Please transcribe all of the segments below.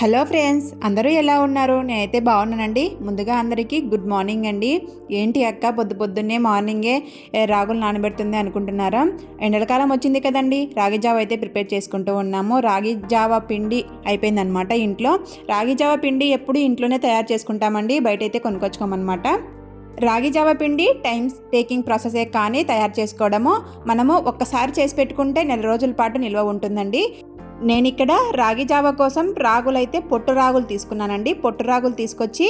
Hello friends, అందరూ ఎలా ఉన్నారు? నేనైతే బాగున్నానండి. ముందుగా అందరికీ గుడ్ మార్నింగ్ అండి. ఏంటి అక్క పొద్దున్నే మార్నింగే రాగులు నానబెడుతుంది అనుకుంటున్నారా? ఎండలకాలం వచ్చింది కదండి. రాగి జావ అయితే ప్రిపేర్ చేసుకుంటూ ఉన్నాము. రాగి జావ పిండి అయిపోయిందనమాట ఇంట్లో. రాగి జావ పిండి ఎప్పుడు ఇంట్లోనే తయారు చేసుకుంటామండి, బయట అయితే కొనుక్కొచ్చుకోమన్నమాట. రాగి జావ పిండి టైమ్స్ టేకింగ్ ప్రాసెసే కానీ తయారు చేసుకోవడము మనము ఒక్కసారి చేసి పెట్టుకుంటే నెల రోజుల పాటు నిల్వ ఉంటుందండి. నేను ఇక్కడ రాగి జావ కోసం రాగులైతే పొట్టు రాగులు తీసుకున్నానండి. పొట్టు రాగులు తీసుకొచ్చి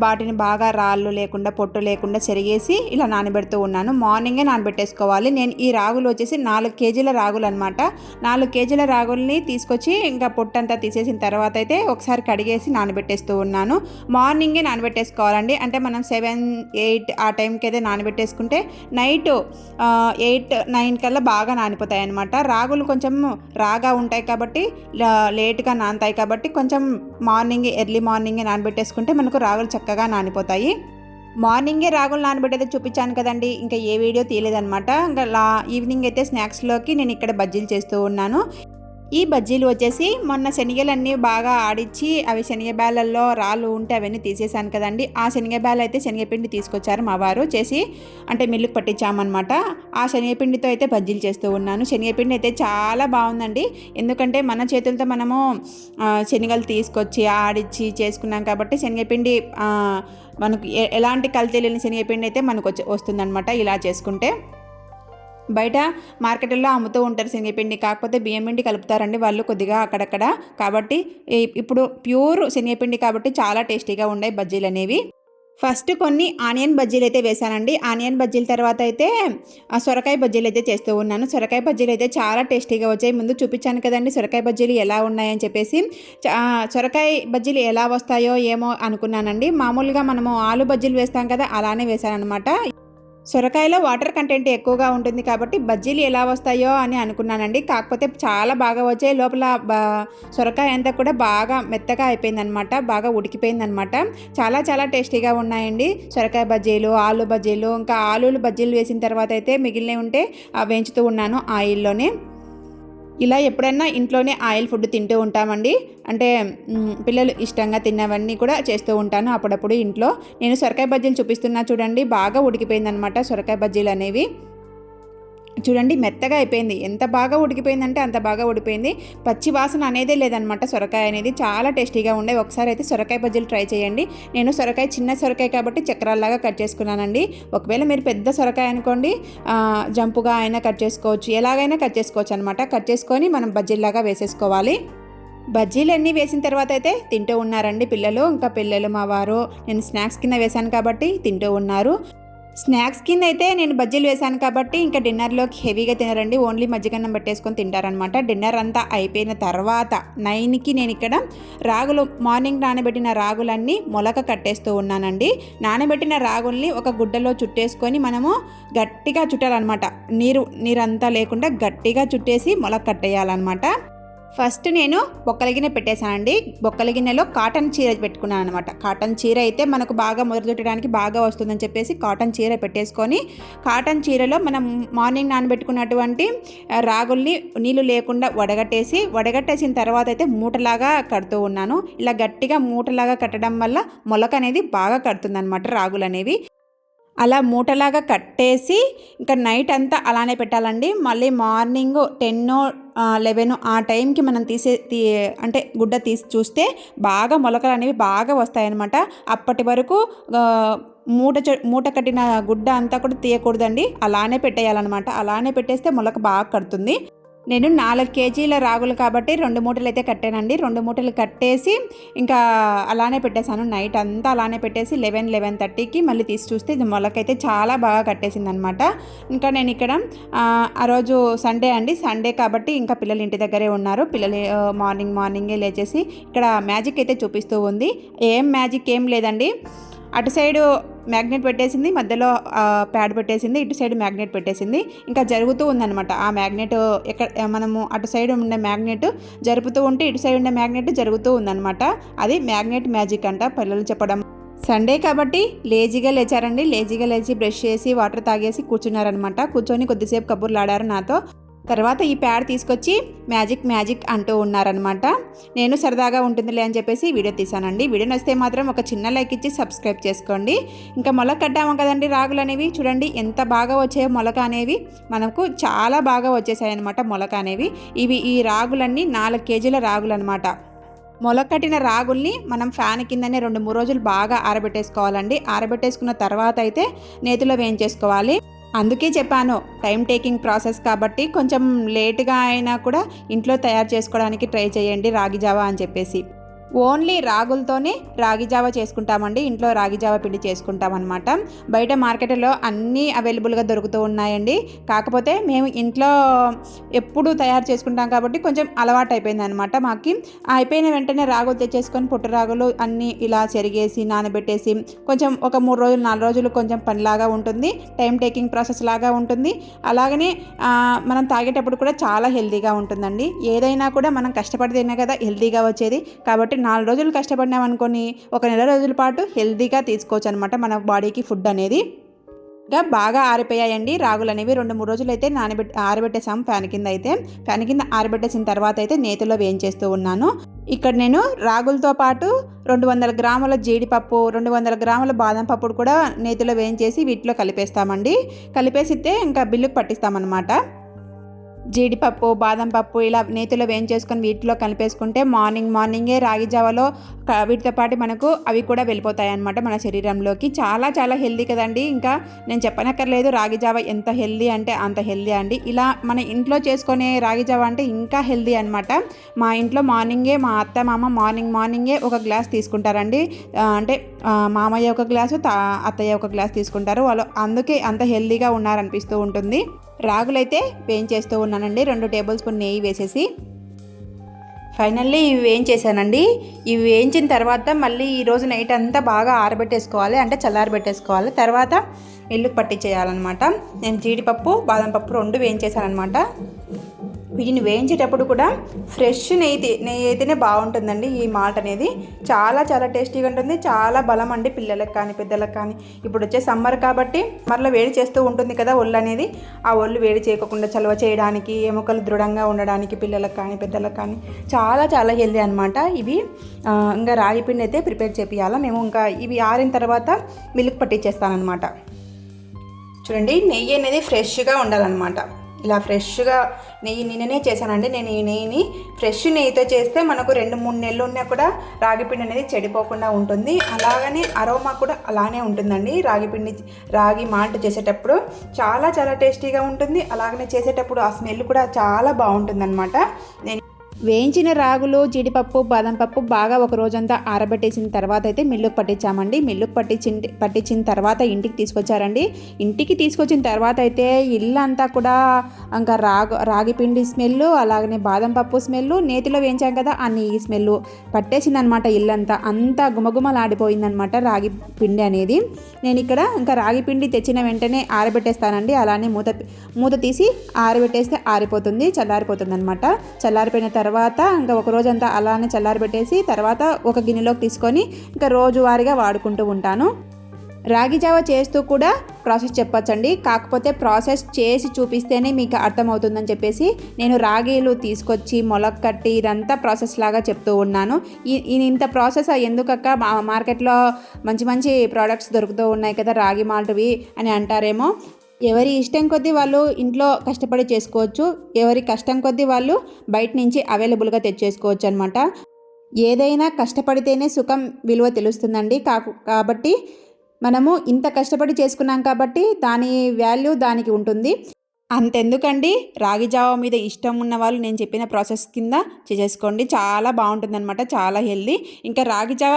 వాటిని బాగా రాళ్ళు లేకుండా పొట్టు లేకుండా చెరిగేసి ఇలా నానబెడుతూ ఉన్నాను. మార్నింగే నానబెట్టేసుకోవాలి. నేను ఈ రాగులు వచ్చేసి 4 కేజీల రాగులు అనమాట. 4 కేజీల రాగుల్ని తీసుకొచ్చి ఇంకా పొట్టంతా తీసేసిన తర్వాత అయితే ఒకసారి కడిగేసి నానబెట్టేస్తూ ఉన్నాను. మార్నింగే నానబెట్టేసుకోవాలండి. అంటే మనం 7, 8 ఆ టైంకి అయితే నానబెట్టేసుకుంటే నైట్ 8, 9 కల్లా బాగా నానిపోతాయి అనమాట. రాగులు కొంచెం రాగా ఉంటాయి కాబట్టి లేట్గా నానతాయి కాబట్టి కొంచెం ఎర్లీ మార్నింగే నానబెట్టేసుకుంటే మనకు రాగులు చక్కగా నానిపోతాయి. మార్నింగే రాగులు నానబెట్టేది చూపించాను కదండి, ఇంకా ఏ వీడియో తీయలేదనమాట. ఇంకా ఈవినింగ్ అయితే స్నాక్స్లోకి నేను ఇక్కడ బజ్జీలు చేస్తూ ఉన్నాను. ఈ బజ్జీలు వచ్చేసి మొన్న శనగలన్నీ బాగా ఆడిచ్చి అవి శనగబ్యాలల్లో రాళ్ళు ఉంటే అవన్నీ తీసేసాను కదండి. ఆ శనగబ్యాలు అయితే శనగపిండి తీసుకొచ్చారు మా వారు, చేసి అంటే మిల్లుకు పట్టించామన్నమాట. ఆ శనగపిండితో అయితే బజ్జీలు చేస్తూ ఉన్నాను. శనగపిండి అయితే చాలా బాగుందండి. ఎందుకంటే మన చేతులతో మనము శనగలు తీసుకొచ్చి ఆడిచ్చి చేసుకున్నాం కాబట్టి శనగపిండి మనకు ఎలాంటి కల్తీ లేని శనగపిండి అయితే మనకు వస్తుందన్నమాట ఇలా చేసుకుంటే. బయట మార్కెట్లో అమ్ముతూ ఉంటారు శనగపిండి, కాకపోతే బియ్యం పిండి కలుపుతారండి వాళ్ళు కొద్దిగా అక్కడక్కడ. కాబట్టి ఇప్పుడు ప్యూర్ శనగపిండి కాబట్టి చాలా టేస్టీగా ఉన్నాయి బజ్జీలు అనేవి. ఫస్ట్ కొన్ని ఆనియన్ బజ్జీలు అయితే వేసానండి. ఆనియన్ బజ్జీల తర్వాత అయితే సొరకాయ బజ్జీలు అయితే చేస్తూ ఉన్నాను. సొరకాయ బజ్జీలు అయితే చాలా టేస్టీగా వచ్చాయి. ముందు చూపించాను కదండి సొరకాయ బజ్జీలు ఎలా ఉన్నాయని చెప్పేసి. సొరకాయ బజ్జీలు ఎలా వస్తాయో ఏమో అనుకున్నానండి. మామూలుగా మనము ఆలు బజ్జీలు వేస్తాం కదా, అలానే వేసానమాట. సొరకాయలో వాటర్ కంటెంట్ ఎక్కువగా ఉంటుంది కాబట్టి బజ్జీలు ఎలా వస్తాయో అని అనుకున్నానండి. కాకపోతే చాలా బాగా వచ్చాయి. లోపల సొరకాయ అంతా కూడా బాగా మెత్తగా అయిపోయిందనమాట, బాగా ఉడికిపోయిందనమాట. చాలా చాలా టేస్టీగా ఉన్నాయండి సొరకాయ బజ్జీలు, ఆలు బజ్జీలు. ఇంకా ఆలూలు బజ్జీలు వేసిన తర్వాత అయితే మిగిలినవి ఉంటే వేయించుతూ ఉన్నాను ఆయిల్లోనే. ఇలా ఎప్పుడైనా ఇంట్లోనే ఆయిల్ ఫుడ్ తింటూ ఉంటామండి. అంటే పిల్లలు ఇష్టంగా తిన్నవన్నీ కూడా చేస్తూ ఉంటాను అప్పుడప్పుడు ఇంట్లో. నేను సొరకాయ బజ్జీలు చూపిస్తున్నా చూడండి, బాగా ఉడికిపోయిందనమాట సొరకాయ బజ్జీలు అనేవి. చూడండి మెత్తగా అయిపోయింది. ఎంత బాగా ఉడికిపోయిందంటే అంత బాగా ఉడిపోయింది. పచ్చి వాసన అనేదే లేదనమాట. సొరకాయ అనేది చాలా టేస్టీగా ఉండే. ఒకసారి అయితే సొరకాయ బజ్జీలు ట్రై చేయండి. నేను సొరకాయ చిన్న సొరకాయ కాబట్టి చక్రాల్లాగా కట్ చేసుకున్నానండి. ఒకవేళ మీరు పెద్ద సొరకాయ అనుకోండి, జంపుగా అయినా కట్ చేసుకోవచ్చు, ఎలాగైనా కట్ చేసుకోవచ్చు అనమాట. కట్ చేసుకొని మనం బజ్జీల్లాగా వేసేసుకోవాలి. బజ్జీలన్నీ వేసిన తర్వాత అయితే తింటూ ఉన్నారండి పిల్లలు. ఇంకా పిల్లలు మా వారు నేను స్నాక్స్ కింద వేశాను కాబట్టి తింటూ ఉన్నారు. స్నాక్స్ కింద అయితే నేను బజ్జీలు వేశాను కాబట్టి ఇంకా డిన్నర్లోకి హెవీగా తినరండి. ఓన్లీ మజ్జిగన్నం పెట్టేసుకొని తింటారనమాట. డిన్నర్ అంతా అయిపోయిన తర్వాత 9కి నేను ఇక్కడ రాగులు మార్నింగ్ నానబెట్టిన రాగులన్నీ మొలక కట్టేస్తూ ఉన్నానండి. నానబెట్టిన రాగుల్ని ఒక గుడ్డలో చుట్టేసుకొని మనము గట్టిగా చుట్టాలన్నమాట. నీరంతా లేకుండా గట్టిగా చుట్టేసి మొలక కట్టేయాలన్నమాట. ఫస్ట్ నేను బొక్కల గిన్నె పెట్టేశానండి. బొక్కల గిన్నెలో కాటన్ చీర పెట్టుకున్నాను అనమాట. కాటన్ చీర అయితే మనకు బాగా మొదలుపెట్టడానికి బాగా వస్తుందని చెప్పేసి కాటన్ చీర పెట్టేసుకొని, కాటన్ చీరలో మనం మార్నింగ్ నానబెట్టుకున్నటువంటి రాగుల్ని నీళ్ళు లేకుండా వడగట్టేసిన తర్వాత అయితే మూటలాగా కడుతూ ఉన్నాను. ఇలా గట్టిగా మూటలాగా కట్టడం వల్ల మొలక అనేది బాగా కడుతుందన్నమాట రాగులు అనేవి. అలా మూటలాగా కట్టేసి ఇంకా నైట్ అంతా అలానే పెట్టాలండి. మళ్ళీ మార్నింగ్ 10, 11 ఆ టైంకి మనం అంటే గుడ్డ తీసి చూస్తే బాగా మొలకలు అనేవి బాగా వస్తాయన్నమాట. అప్పటి వరకు మూట కట్టిన గుడ్డ అంతా కూడా తీయకూడదండి, అలానే పెట్టేయాలన్నమాట. అలానే పెట్టేస్తే మొలక బాగా కడుతుంది. నేను 4 కేజీల రాగులు కాబట్టి 2 మూటలు అయితే కట్టానండి. 2 మూటలు కట్టేసి ఇంకా అలానే పెట్టేశాను. నైట్ అంతా అలానే పెట్టేసి 11:30కి మళ్ళీ తీసి చూస్తే మొలకైతే చాలా బాగా కట్టేసిందనమాట. ఇంకా నేను ఇక్కడ ఆ రోజు సండే అండి. సండే కాబట్టి ఇంకా పిల్లలు ఇంటి దగ్గరే ఉన్నారు. పిల్లలు మార్నింగే లేచేసి ఇక్కడ మ్యాజిక్ అయితే చూపిస్తూ ఉంది. మ్యాజిక్ ఏం లేదండి. అటు సైడు మ్యాగ్నెట్ పెట్టేసింది, మధ్యలో ప్యాడ్ పెట్టేసింది, ఇటు సైడ్ మ్యాగ్నెట్ పెట్టేసింది. ఇంకా జరుగుతూ ఉందన్నమాట. ఆ మ్యాగ్నెట్ మనము అటు సైడ్ ఉండే మ్యాగ్నెట్ జరుపుతూ ఉంటే ఇటు సైడ్ ఉండే మ్యాగ్నెట్ జరుగుతూ ఉందన్నమాట. అది మ్యాగ్నెట్ మ్యాజిక్ అంట పిల్లలు చెప్పడం. సండే కాబట్టి లేజీగా లేచారండి. లేజీగా లేచి బ్రష్ చేసి వాటర్ తాగేసి కూర్చున్నారనమాట. కూర్చొని కొద్దిసేపు కబుర్లు ఆడారు నాతో. తర్వాత ఈ ప్యాడ్ తీసుకొచ్చి మ్యాజిక్ అంటూ ఉన్నారనమాట. నేను సరదాగా ఉంటుందిలే అని చెప్పేసి వీడియో తీసానండి. వీడియో నచ్చితే మాత్రం ఒక చిన్న లైక్ ఇచ్చి సబ్స్క్రైబ్ చేసుకోండి. ఇంకా మొలక కట్టాము కదండి రాగులు అనేవి, చూడండి ఎంత బాగా వచ్చాయో మొలక అనేవి. మనకు చాలా బాగా వచ్చేసాయి అనమాట మొలక అనేవి. ఈ రాగులన్నీ 4 కేజీల రాగులు అనమాట. మొలకట్టిన రాగుల్ని మనం ఫ్యాన్ కిందనే 2-3 రోజులు బాగా ఆరబెట్టేసుకోవాలండి. ఆరబెట్టేసుకున్న తర్వాత అయితే నేతిలో వేయించేసుకోవాలి. అందుకే చెప్పాను, టైం టేకింగ్ ప్రాసెస్ కాబట్టి కొంచెం లేట్గా అయినా కూడా ఇంట్లో తయారు చేసుకోవడానికి ట్రై చేయండి రాగి జావా అని చెప్పేసి. ఓన్లీ రాగులతోనే రాగి జావా చేసుకుంటామండి. ఇంట్లో రాగి జావా పిండి చేసుకుంటామన్నమాట. బయట మార్కెట్లో అన్నీ అవైలబుల్గా దొరుకుతూ ఉన్నాయండి. కాకపోతే మేము ఇంట్లో ఎప్పుడు తయారు చేసుకుంటాం కాబట్టి కొంచెం అలవాటు అయిపోయింది అనమాట మాకు. అయిపోయిన వెంటనే రాగులు తెచ్చేసుకొని పుట్టు రాగులు అన్నీ ఇలా చెరిగేసి నానబెట్టేసి కొంచెం ఒక 3 రోజులు 4 రోజులు కొంచెం పనిలాగా ఉంటుంది, టైం టేకింగ్ ప్రాసెస్ లాగా ఉంటుంది. అలాగనే మనం తాగేటప్పుడు కూడా చాలా హెల్తీగా ఉంటుందండి. ఏదైనా కూడా మనం కష్టపడితేనే కదా హెల్తీగా వచ్చేది. కాబట్టి 4 రోజులు కష్టపడినామనుకొని ఒక నెల రోజుల పాటు హెల్తీగా తీసుకోవచ్చు అనమాట మన బాడీకి ఫుడ్ అనేది. ఇంకా బాగా ఆరిపోయాయండి రాగులు అనేవి. 2-3 రోజులు అయితే ఆరబెట్టేసాం ఫ్యాన్ కింద ఆరబెట్టేసిన తర్వాత అయితే నేతిలో వేయించేస్తూ ఉన్నాను. ఇక్కడ నేను రాగులతో పాటు 200 గ్రాముల జీడిపప్పు, 200 గ్రాముల బాదం పప్పుడు కూడా నేతిలో వేయించేసి వీటిలో కలిపేస్తామండి. కలిపేసితే ఇంకా బిల్లుకు పట్టిస్తామన్నమాట. జీడిపప్పు, బాదం పప్పు ఇలా నేతిలో వేయించేసుకొని వీటిలో కలిపేసుకుంటే మార్నింగే రాగి జావలో వీటితో పాటు మనకు అవి కూడా వెళ్ళిపోతాయి అన్నమాట మన శరీరంలోకి. చాలా చాలా హెల్దీ కదండి. ఇంకా నేను చెప్పనక్కర్లేదు, రాగి జావ ఎంత హెల్దీ అంటే అంత హెల్దీ అండి. ఇలా మన ఇంట్లో చేసుకునే రాగి జావ అంటే ఇంకా హెల్దీ అనమాట. మా ఇంట్లో మార్నింగే మా అత్త మామ మార్నింగే ఒక గ్లాస్ తీసుకుంటారండి. అంటే మామయ్య ఒక గ్లాసు, అత్తయ్య ఒక గ్లాస్ తీసుకుంటారు. వాళ్ళు అందుకే అంత హెల్దీగా ఉన్నారనిపిస్తూ ఉంటుంది. రాగులైతే వేయించేస్తూ ఉన్నానండి. 2 టేబుల్ స్పూన్ నెయ్యి వేసేసి ఫైనల్లీ ఇవి వేయించేసానండి. ఇవి వేయించిన తర్వాత మళ్ళీ ఈరోజు నైట్ అంతా బాగా ఆరబెట్టేసుకోవాలి, అంటే చల్లారబెట్టేసుకోవాలి. తర్వాత ఇల్లుకు పట్టించేయాలన్నమాట. నేను జీడిపప్పు, బాదం పప్పు 2 వేయించేసాను అనమాట. వీటిని వేయించేటప్పుడు కూడా ఫ్రెష్ నెయ్యి అయితేనే బాగుంటుందండి. ఈ మాల్ట్ అనేది చాలా చాలా టేస్టీగా ఉంటుంది, చాలా బలం అండి పిల్లలకు కానీ పెద్దలకు కానీ. ఇప్పుడు వచ్చే సమ్మర్ కాబట్టి సమ్మర్లో వేడి చేస్తూ ఉంటుంది కదా ఒళ్ళు అనేది. ఆ ఒళ్ళు వేడి చేయకుండా చలవ చేయడానికి, ఎముకలు దృఢంగా ఉండడానికి పిల్లలకు కానీ పెద్దలకు కానీ చాలా చాలా హెల్దీ అనమాట ఇవి. ఇంకా రాగి పిండి అయితే ప్రిపేర్ చేపియాలా మేము. ఇంకా ఇవి ఆరిన తర్వాత మిల్క్ పట్టించేస్తానమాట. చూడండి, నెయ్యి అనేది ఫ్రెష్గా ఉండాలన్నమాట. ఇలా ఫ్రెష్గా నెయ్యి నిన్ననే చేశానండి. నేను ఈ నెయ్యిని ఫ్రెష్ నెయ్యితో చేస్తే మనకు 2-3 నెలలు ఉన్నా కూడా రాగిపిండి అనేది చెడిపోకుండా ఉంటుంది. అలాగనే అరోమా కూడా అలానే ఉంటుందండి. రాగి మాల్ట్ చేసేటప్పుడు చాలా చాలా టేస్టీగా ఉంటుంది. అలాగనే చేసేటప్పుడు ఆ స్మెల్ కూడా చాలా బాగుంటుందన్నమాట. నేను వేయించిన రాగులు, జీడిపప్పు, బాదం పప్పు బాగా ఒక రోజంతా ఆరబెట్టేసిన తర్వాత అయితే మిల్లుకు పట్టించామండి. మిల్లుకు పట్టించిన తర్వాత ఇంటికి తీసుకొచ్చారండి. ఇంటికి తీసుకొచ్చిన తర్వాత అయితే ఇల్లంతా కూడా ఇంకా రాగి పిండి స్మెల్, అలాగనే బాదం పప్పు స్మెల్, నేతిలో వేయించాం కదా ఆ నెయ్యి స్మెల్ పట్టేసిందనమాట. ఇల్లంతా అంతా గుమగుమలాడిపోయిందనమాట రాగి పిండి అనేది. నేను ఇక్కడ ఇంకా రాగి పిండి తెచ్చిన వెంటనే ఆరబెట్టేస్తానండి. అలానే మూత తీసి ఆరబెట్టేస్తే ఆరిపోతుంది, చల్లారిపోతుంది అనమాట. చల్లారిపోయిన తర్వాత ఇంకా ఒక రోజంతా అలానే చల్లారబెట్టేసి తర్వాత ఒక గిన్నెలోకి తీసుకొని ఇంకా రోజువారీగా వాడుకుంటూ ఉంటాను. రాగి జావ చేస్తూ కూడా ప్రాసెస్ చెప్పచ్చండి. కాకపోతే ప్రాసెస్ చేసి చూపిస్తేనే మీకు అర్థమవుతుందని చెప్పేసి నేను రాగిలు తీసుకొచ్చి మొలక కట్టి ఇదంతా ప్రాసెస్ లాగా చెప్తూ ఉన్నాను. ఇంత ప్రాసెస్ ఎందుకక్క, మార్కెట్లో మంచి మంచి ప్రోడక్ట్స్ దొరుకుతూ ఉన్నాయి కదా రాగి మాల్ట్వి అని అంటారేమో. ఎవరి ఇష్టం కొద్దీ వాళ్ళు ఇంట్లో కష్టపడి చేసుకోవచ్చు, ఎవరి కష్టం కొద్దీ వాళ్ళు బయట నుంచి అవైలబుల్గా తెచ్చేసుకోవచ్చు అనమాట. ఏదైనా కష్టపడితేనే సుఖం విలువ తెలుస్తుందండి. కాబట్టి మనము ఇంత కష్టపడి చేసుకున్నాం కాబట్టి దాని వాల్యూ దానికి ఉంటుంది. అంతెందుకండి, రాగి జావ మీద ఇష్టం ఉన్న వాళ్ళు నేను చెప్పిన ప్రాసెస్ కింద చేసుకోండి, చాలా బాగుంటుందన్నమాట, చాలా హెల్దీ. ఇంకా రాగి జావ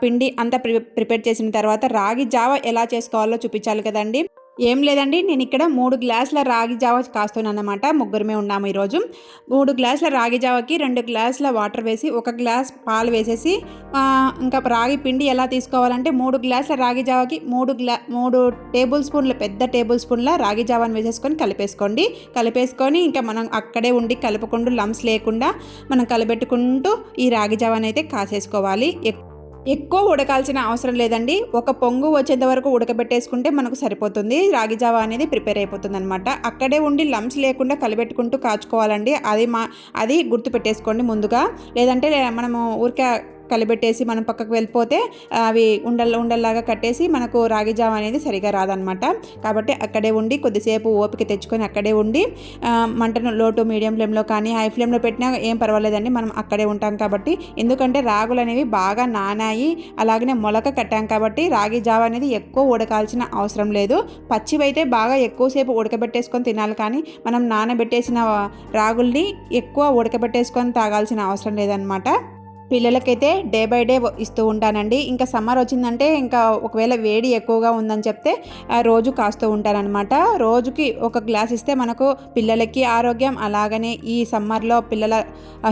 పిండి అంతా ప్రిపేర్ చేసిన తర్వాత రాగి జావ ఎలా చేసుకోవాలో చూపించాలి కదండి. ఏం లేదండి, నేను ఇక్కడ 3 గ్లాసుల రాగి జావ కాస్తున్నాను అన్నమాట. ముగ్గురమే ఉన్నాము ఈరోజు. 3 గ్లాసుల రాగి జావకి 2 గ్లాసుల వాటర్ వేసి 1 గ్లాస్ పాలు వేసేసి ఇంకా రాగి పిండి ఎలా తీసుకోవాలంటే 3 గ్లాసుల రాగి జావకి 3 టేబుల్ స్పూన్ల పెద్ద టేబుల్ స్పూన్ల రాగి జావాని వేసేసుకొని కలిపేసుకొని ఇంకా మనం అక్కడే ఉండి కలుపుకుంటూ లమ్స్ లేకుండా మనం కలబెట్టుకుంటూ ఈ రాగి జావాని అయితే కాసేసుకోవాలి. ఎక్కువ ఉడకాల్సిన అవసరం లేదండి. ఒక పొంగు వచ్చేంత వరకు ఉడకబెట్టేసుకుంటే మనకు సరిపోతుంది. రాగి జావా అనేది ప్రిపేర్ అయిపోతుందనమాట. అక్కడే ఉండి లంప్స్ లేకుండా కలబెట్టుకుంటూ కాచుకోవాలండి. అది గుర్తుపెట్టేసుకోండి ముందుగా. లేదంటే మనము ఊరికే కలిపెట్టేసి మనం పక్కకు వెళ్ళిపోతే అవి ఉండల్లాగా కట్టేసి మనకు రాగి జావ అనేది సరిగా రాదనమాట. కాబట్టి అక్కడే ఉండి కొద్దిసేపు ఓపిక తెచ్చుకొని అక్కడే ఉండి మంటను లో టు మీడియం ఫ్లేమ్లో కానీ హై ఫ్లేమ్లో పెట్టినా ఏం పర్వాలేదండి. మనం అక్కడే ఉంటాం కాబట్టి. ఎందుకంటే రాగులు అనేవి బాగా నానాయి, అలాగనే మొలక కట్టాం కాబట్టి రాగి జావ అనేది ఎక్కువ ఉడకాల్సిన అవసరం లేదు. పచ్చివైతే బాగా ఎక్కువసేపు ఉడకబెట్టేసుకొని తినాలి, కానీ మనం నానబెట్టేసిన రాగుల్ని ఎక్కువ ఉడకబెట్టేసుకొని తాగాల్సిన అవసరం లేదనమాట. పిల్లలకైతే డే బై డే ఇస్తూ ఉంటానండి. ఇంకా సమ్మర్ వచ్చిందంటే ఇంకా ఒకవేళ వేడి ఎక్కువగా ఉందని చెప్తే రోజు కాస్తూ ఉంటానన్నమాట. రోజుకి ఒక గ్లాస్ ఇస్తే మనకు పిల్లలకి ఆరోగ్యం, అలాగనే ఈ సమ్మర్లో పిల్లల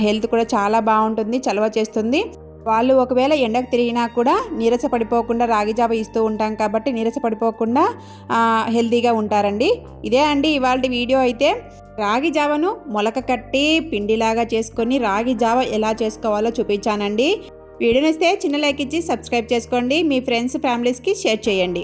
హెల్త్ కూడా చాలా బాగుంటుంది, చలవ చేస్తుంది. వాళ్ళు ఒకవేళ ఎండకు తిరిగినా కూడా నీరస పడిపోకుండా రాగి జావ ఇస్తూ ఉంటాం కాబట్టి నీరస పడిపోకుండా హెల్తీగా ఉంటారండి. ఇదే అండి ఇవాళ వీడియో. అయితే రాగి జావను మొలక కట్టి పిండిలాగా చేసుకొని రాగి జావ ఎలా చేసుకోవాలో చూపించానండి. వీడియో నచ్చితే చిన్న లైక్ ఇచ్చి సబ్స్క్రైబ్ చేసుకోండి. మీ ఫ్రెండ్స్ ఫ్యామిలీస్కి షేర్ చేయండి.